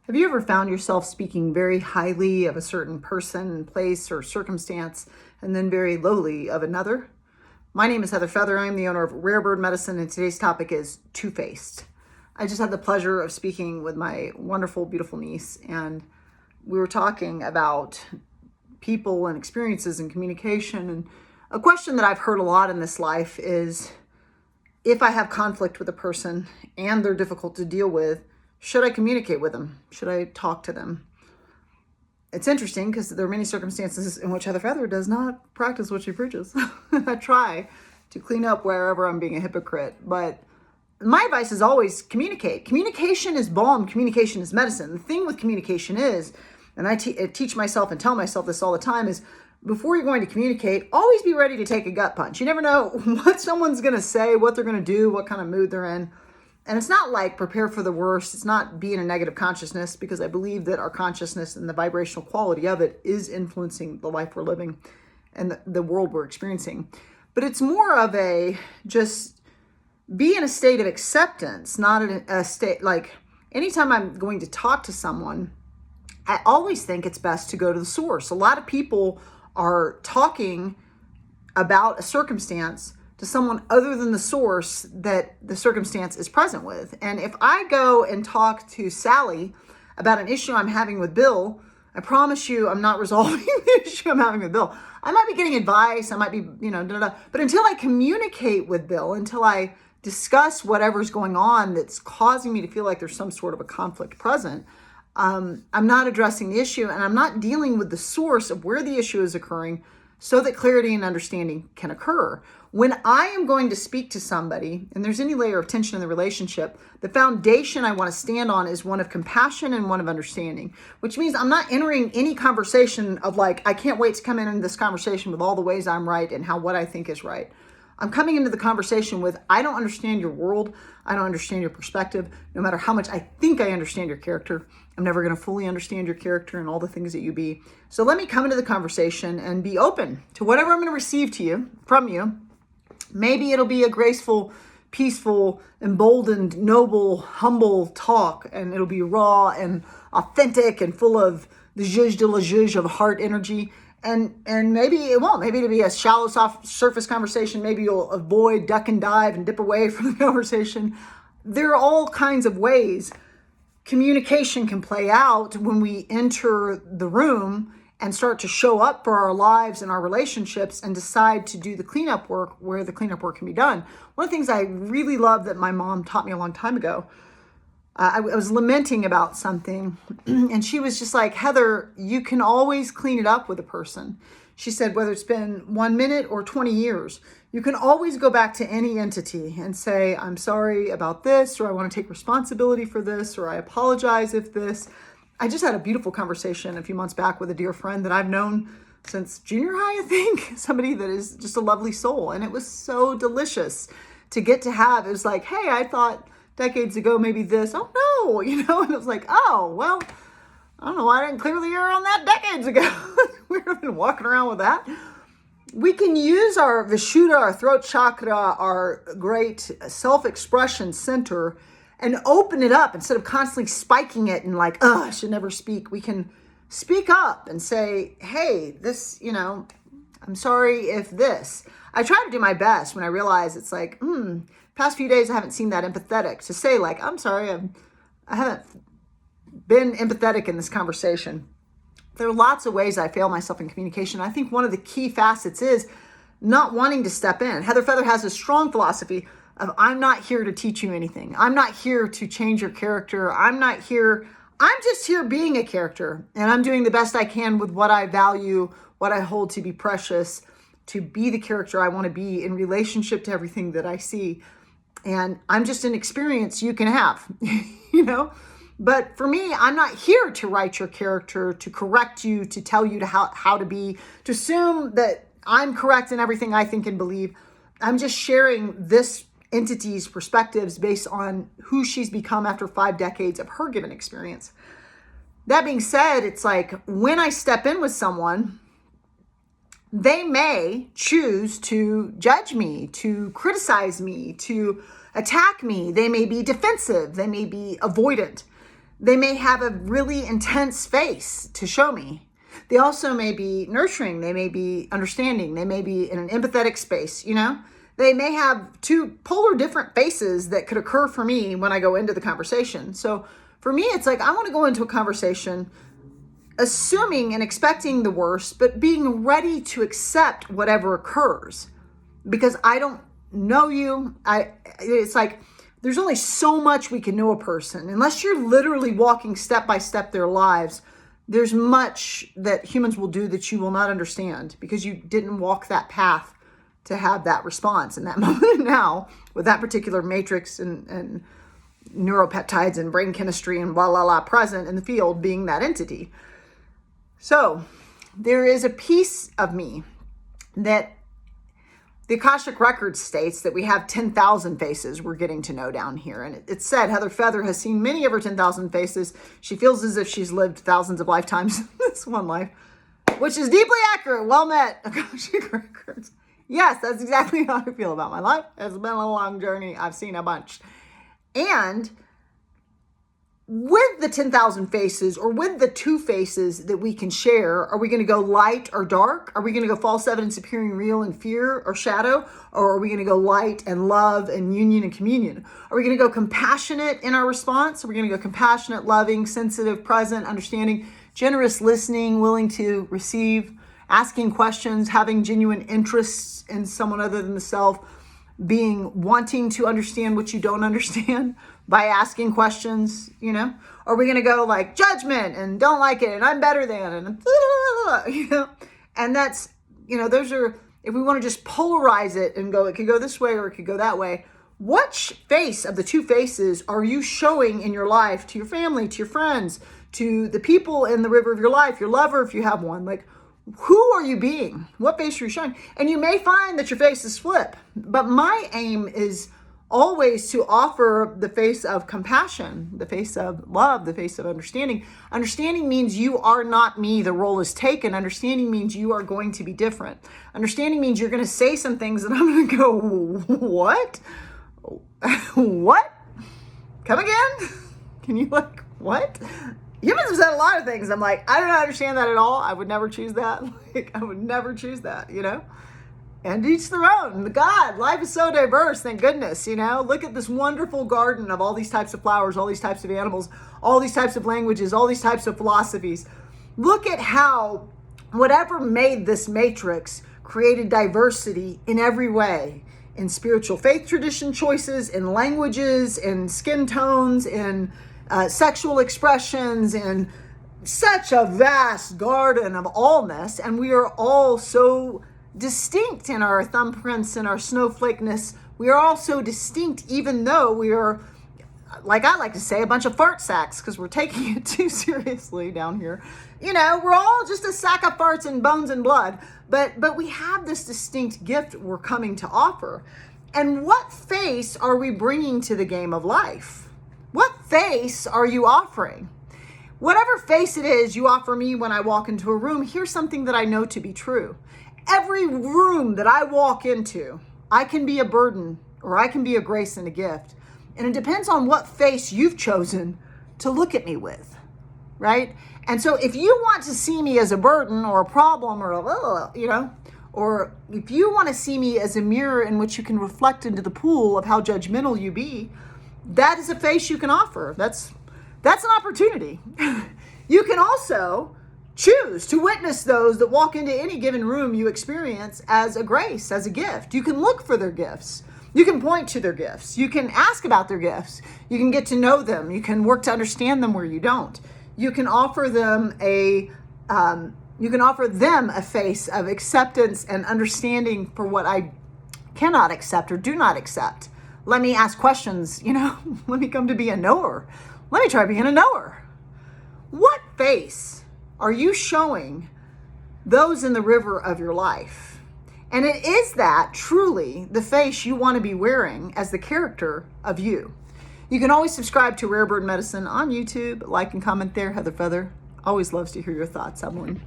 Have you ever found yourself speaking very highly of a certain person, place, or circumstance, and then very lowly of another? My name is Heather Feather. I'm the owner of Rare Bird Medicine, and today's topic is two-faced. I just had the pleasure of speaking with my wonderful, beautiful niece, and we were talking about people and experiences and communication. And a question that I've heard a lot in this life is, if I have conflict with a person and they're difficult to deal with, should I communicate with them? Should I talk to them? It's interesting because there are many circumstances in which Heather Feather does not practice what she preaches. I try to clean up wherever I'm being a hypocrite, but my advice is always communicate. Communication is balm. Communication is medicine. The thing with communication is, and I teach myself and tell myself this all the time, is before you're going to communicate, always be ready to take a gut punch. You never know what someone's going to say, what they're going to do, what kind of mood they're in. And it's not like prepare for the worst. It's not be in a negative consciousness, because I believe that our consciousness and the vibrational quality of it is influencing the life we're living and the world we're experiencing. But it's more of a just be in a state of acceptance, not in a state like anytime I'm going to talk to someone, I always think it's best to go to the source. A lot of people are talking about a circumstance to someone other than the source that the circumstance is present with. And if I go and talk to Sally about an issue I'm having with Bill, I promise you I'm not resolving the issue I'm having with Bill. I might be getting advice, I might be, but until I communicate with Bill, until I discuss whatever's going on that's causing me to feel like there's some sort of a conflict present, I'm not addressing the issue, and I'm not dealing with the source of where the issue is occurring so that clarity and understanding can occur. When I am going to speak to somebody and there's any layer of tension in the relationship, the foundation I want to stand on is one of compassion and one of understanding, which means I'm not entering any conversation of like, I can't wait to come in this conversation with all the ways I'm right and what I think is right. I'm coming into the conversation with, I don't understand your world. I don't understand your perspective. No matter how much I think I understand your character, I'm never going to fully understand your character and all the things that you be. So let me come into the conversation and be open to whatever I'm going to receive from you. Maybe it'll be a graceful, peaceful, emboldened, noble, humble talk, and it'll be raw and authentic and full of the 𝐬𝐮𝐬𝐫𝐞 of heart energy. And maybe it won't. Maybe it'll be a shallow, soft surface conversation. Maybe you'll avoid, duck and dive and dip away from the conversation. There are all kinds of ways communication can play out when we enter the room and start to show up for our lives and our relationships and decide to do the cleanup work where the cleanup work can be done. One of the things I really love that my mom taught me a long time ago, I was lamenting about something, and she was just like, Heather, you can always clean it up with a person. She said, whether it's been 1 minute or 20 years, you can always go back to any entity and say, I'm sorry about this, or I want to take responsibility for this, or I apologize if this. I just had a beautiful conversation a few months back with a dear friend that I've known since junior high, I think, somebody that is just a lovely soul. And it was so delicious to get to have. It was like, hey, I thought decades ago, maybe this, oh no, and it was like, oh, well, I don't know why I didn't clear the air on that decades ago. We've been walking around with that. We can use our Vishuddha, our throat chakra, our great self-expression center, and open it up instead of constantly spiking it and like, I should never speak. We can speak up and say, hey, this, I'm sorry if this. I try to do my best when I realize it's like, past few days I haven't seemed that empathetic to say like, I'm sorry, I haven't been empathetic in this conversation. There are lots of ways I fail myself in communication. I think one of the key facets is not wanting to step in. Heather Feather has a strong philosophy of, I'm not here to teach you anything. I'm not here to change your character. I'm just here being a character, and I'm doing the best I can with what I value, what I hold to be precious, to be the character I want to be in relationship to everything that I see. And I'm just an experience you can have, But for me, I'm not here to write your character, to correct you, to tell you how to be, to assume that I'm correct in everything I think and believe. I'm just sharing this entity's perspectives based on who she's become after 5 decades of her given experience. That being said, it's like when I step in with someone, they may choose to judge me, to criticize me, to attack me. They may be defensive. They may be avoidant. They may have a really intense face to show me. They also may be nurturing. They may be understanding. They may be in an empathetic space, you know? They may have two polar different faces that could occur for me when I go into the conversation. So for me, it's like I want to go into a conversation assuming and expecting the worst, but being ready to accept whatever occurs because I don't know you. It's like there's only so much we can know a person. Unless you're literally walking step by step their lives, there's much that humans will do that you will not understand because you didn't walk that path to have that response in that moment. And now with that particular matrix and neuropeptides and brain chemistry and blah, blah, blah present in the field being that entity. So there is a piece of me that the Akashic Record states that we have 10,000 faces we're getting to know down here. And it said Heather Feather has seen many of her 10,000 faces. She feels as if she's lived thousands of lifetimes in this one life, which is deeply accurate. Well met, Akashic Records. Yes, that's exactly how I feel about my life. It's been a long journey. I've seen a bunch. And with the 10,000 faces or with the two faces that we can share, are we going to go light or dark? Are we going to go false evidence appearing real and fear or shadow? Or are we going to go light and love and union and communion? Are we going to go compassionate in our response? Are we going to go compassionate, loving, sensitive, present, understanding, generous, listening, willing to receive, asking questions, having genuine interests in someone other than the self, wanting to understand what you don't understand by asking questions, you know? Are we going to go like judgment and don't like it and I'm better than and you know? And that's, you know, those are, if we want to just polarize it and go, it could go this way or it could go that way. Which face of the two faces are you showing in your life to your family, to your friends, to the people in the river of your life, your lover if you have one? Like, who are you being? What face are you showing? And you may find that your faces flip, but my aim is always to offer the face of compassion, the face of love, the face of understanding. Understanding means you are not me, the role is taken. Understanding means you are going to be different. Understanding means you're going to say some things and I'm going to go, what? What? Come again? Can you like, what? Humans have said a lot of things. I'm like, I don't understand that at all. I would never choose that. Like, I would never choose that, you know? And each their own. God, life is so diverse, thank goodness, you know? Look at this wonderful garden of all these types of flowers, all these types of animals, all these types of languages, all these types of philosophies. Look at how whatever made this matrix created diversity in every way. In spiritual faith tradition choices, in languages, in skin tones, in sexual expressions, in such a vast garden of allness. And we are all so distinct in our thumbprints and our snowflakeness. We are all so distinct, even though we are, like I like to say, a bunch of fart sacks, because we're taking it too seriously down here. You know, we're all just a sack of farts and bones and blood, but we have this distinct gift we're coming to offer. And what face are we bringing to the game of life? What face are you offering? Whatever face it is you offer me when I walk into a room, here's something that I know to be true. Every room that I walk into, I can be a burden or I can be a grace and a gift. And it depends on what face you've chosen to look at me with, right? And so if you want to see me as a burden or a problem or a, you know, or if you want to see me as a mirror in which you can reflect into the pool of how judgmental you be, that is a face you can offer. That's an opportunity. You can also choose to witness those that walk into any given room you experience as a grace, as a gift. You can look for their gifts. You can point to their gifts. You can ask about their gifts. You can get to know them. You can work to understand them where you don't. You can offer them a face of acceptance and understanding for what I cannot accept or do not accept. Let me ask questions, you know, let me come to be a knower. Let me try being a knower. What face are you showing those in the river of your life? And it is that truly the face you want to be wearing as the character of you. You can always subscribe to Rare Bird Medicine on YouTube, like and comment there. Heather Feather always loves to hear your thoughts, Evelyn.